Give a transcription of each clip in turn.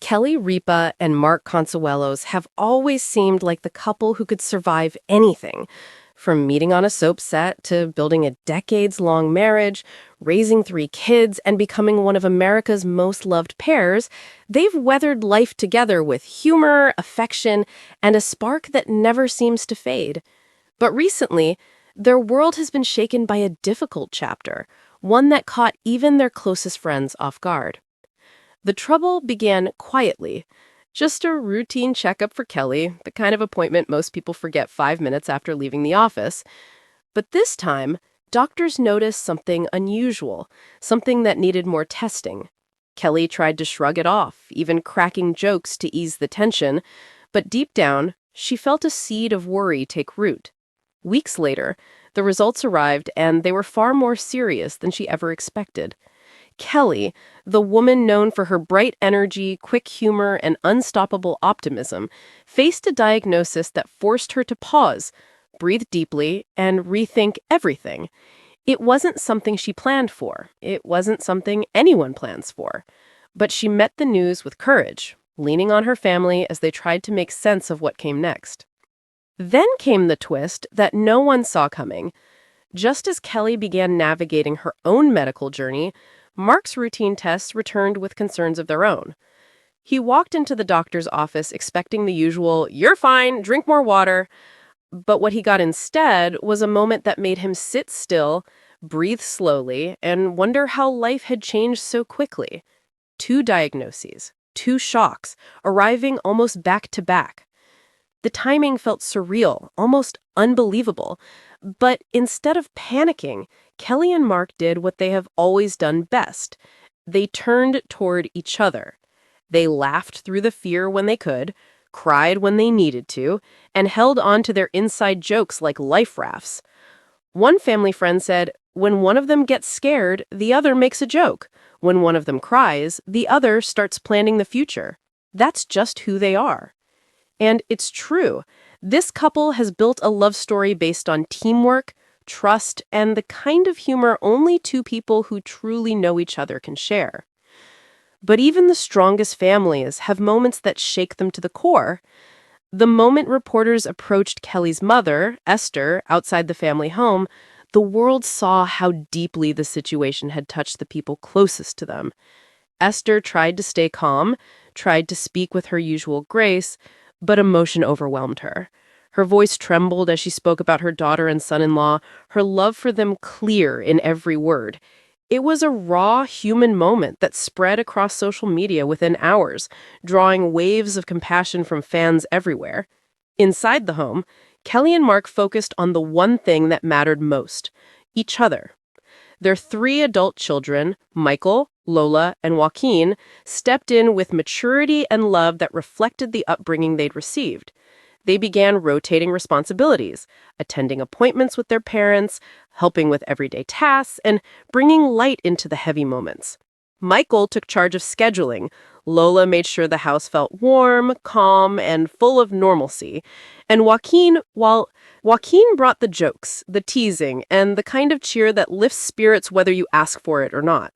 Kelly Ripa and Mark Consuelos have always seemed like the couple who could survive anything. From meeting on a soap set to building a decades-long marriage, raising three kids, and becoming one of America's most loved pairs, they've weathered life together with humor, affection, and a spark that never seems to fade. But recently, their world has been shaken by a difficult chapter, one that caught even their closest friends off guard. The trouble began quietly. Just a routine checkup for Kelly, the kind of appointment most people forget 5 minutes after leaving the office. But this time, doctors noticed something unusual, something that needed more testing. Kelly tried to shrug it off, even cracking jokes to ease the tension, but deep down, she felt a seed of worry take root. Weeks later, the results arrived, and they were far more serious than she ever expected. Kelly, the woman known for her bright energy, quick humor, and unstoppable optimism, faced a diagnosis that forced her to pause, breathe deeply, and rethink everything. It wasn't something she planned for. It wasn't something anyone plans for. But she met the news with courage, leaning on her family as they tried to make sense of what came next. Then came the twist that no one saw coming. Just as Kelly began navigating her own medical journey, Mark's routine tests returned with concerns of their own. He walked into the doctor's office expecting the usual, "You're fine, drink more water." But what he got instead was a moment that made him sit still, breathe slowly, and wonder how life had changed so quickly. Two diagnoses, two shocks, arriving almost back to back. The timing felt surreal, almost unbelievable. But instead of panicking, Kelly and Mark did what they have always done best. They turned toward each other. They laughed through the fear when they could, cried when they needed to, and held on to their inside jokes like life rafts. One family friend said, "When one of them gets scared, the other makes a joke. When one of them cries, the other starts planning the future. That's just who they are." And it's true. This couple has built a love story based on teamwork, trust, and the kind of humor only two people who truly know each other can share. But even the strongest families have moments that shake them to the core. The moment reporters approached Kelly's mother, Esther, outside the family home, the world saw how deeply the situation had touched the people closest to them. Esther tried to stay calm, tried to speak with her usual grace, but emotion overwhelmed her. Her voice trembled as she spoke about her daughter and son-in-law, her love for them clear in every word. It was a raw human moment that spread across social media within hours, drawing waves of compassion from fans everywhere. Inside the home, Kelly and Mark focused on the one thing that mattered most: each other. Their three adult children, Michael, Lola, and Joaquin, stepped in with maturity and love that reflected the upbringing they'd received. They began rotating responsibilities, attending appointments with their parents, helping with everyday tasks, and bringing light into the heavy moments. Michael took charge of scheduling. Lola made sure the house felt warm, calm, and full of normalcy. And Joaquin brought the jokes, the teasing, and the kind of cheer that lifts spirits whether you ask for it or not.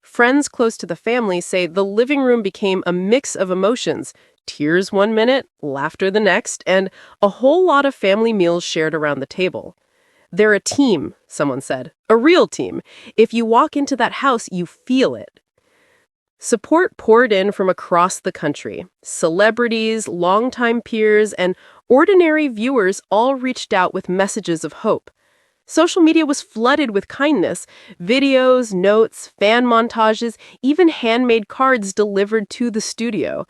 Friends close to the family say the living room became a mix of emotions: tears one minute, laughter the next, and a whole lot of family meals shared around the table. "They're a team," someone said. "A real team. If you walk into that house, you feel it." Support poured in from across the country. Celebrities, longtime peers, and ordinary viewers all reached out with messages of hope. Social media was flooded with kindness: videos, notes, fan montages, even handmade cards delivered to the studio.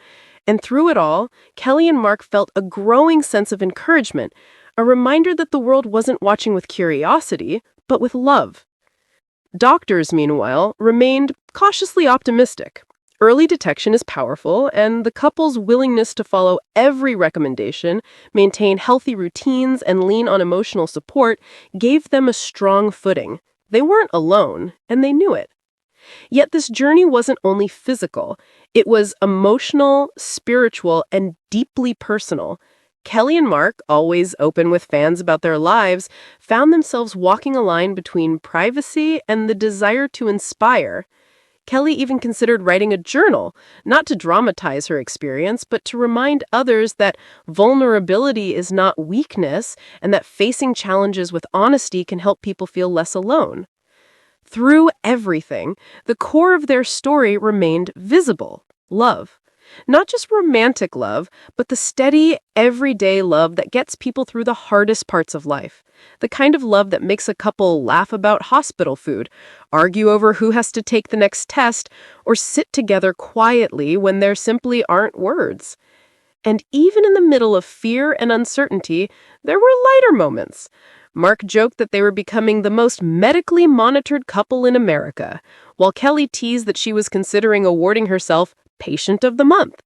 And through it all, Kelly and Mark felt a growing sense of encouragement, a reminder that the world wasn't watching with curiosity, but with love. Doctors, meanwhile, remained cautiously optimistic. Early detection is powerful, and the couple's willingness to follow every recommendation, maintain healthy routines, and lean on emotional support gave them a strong footing. They weren't alone, and they knew it. Yet this journey wasn't only physical. It was emotional, spiritual, and deeply personal. Kelly and Mark, always open with fans about their lives, found themselves walking a line between privacy and the desire to inspire. Kelly even considered writing a journal, not to dramatize her experience, but to remind others that vulnerability is not weakness and that facing challenges with honesty can help people feel less alone. Through everything, the core of their story remained visible: love. Not just romantic love, but the steady, everyday love that gets people through the hardest parts of life. The kind of love that makes a couple laugh about hospital food, argue over who has to take the next test, or sit together quietly when there simply aren't words. And even in the middle of fear and uncertainty, there were lighter moments. Mark joked that they were becoming the most medically monitored couple in America, while Kelly teased that she was considering awarding herself Patient of the Month.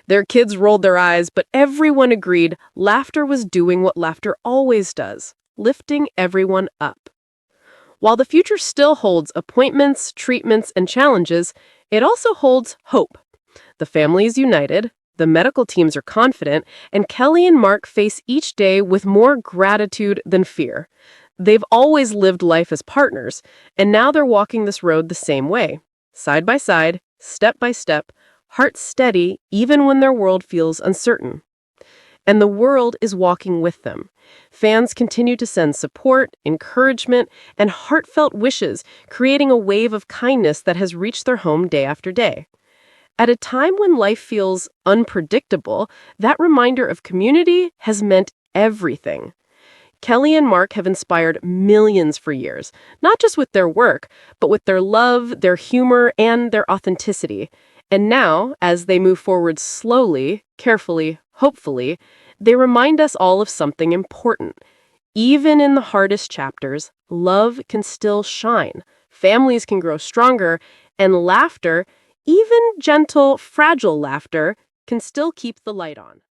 Their kids rolled their eyes, but everyone agreed laughter was doing what laughter always does: lifting everyone up. While the future still holds appointments, treatments, and challenges, it also holds hope. The family is united, the medical teams are confident, and Kelly and Mark face each day with more gratitude than fear. They've always lived life as partners, and now they're walking this road the same way, side by side, step by step, heart steady even when their world feels uncertain. And the world is walking with them. Fans continue to send support, encouragement, and heartfelt wishes, creating a wave of kindness that has reached their home day after day. At a time when life feels unpredictable, that reminder of community has meant everything. Kelly and Mark have inspired millions for years, not just with their work, but with their love, their humor, and their authenticity. And now, as they move forward slowly, carefully, hopefully, they remind us all of something important. Even in the hardest chapters, love can still shine, families can grow stronger, and laughter, even gentle, fragile laughter, can still keep the light on.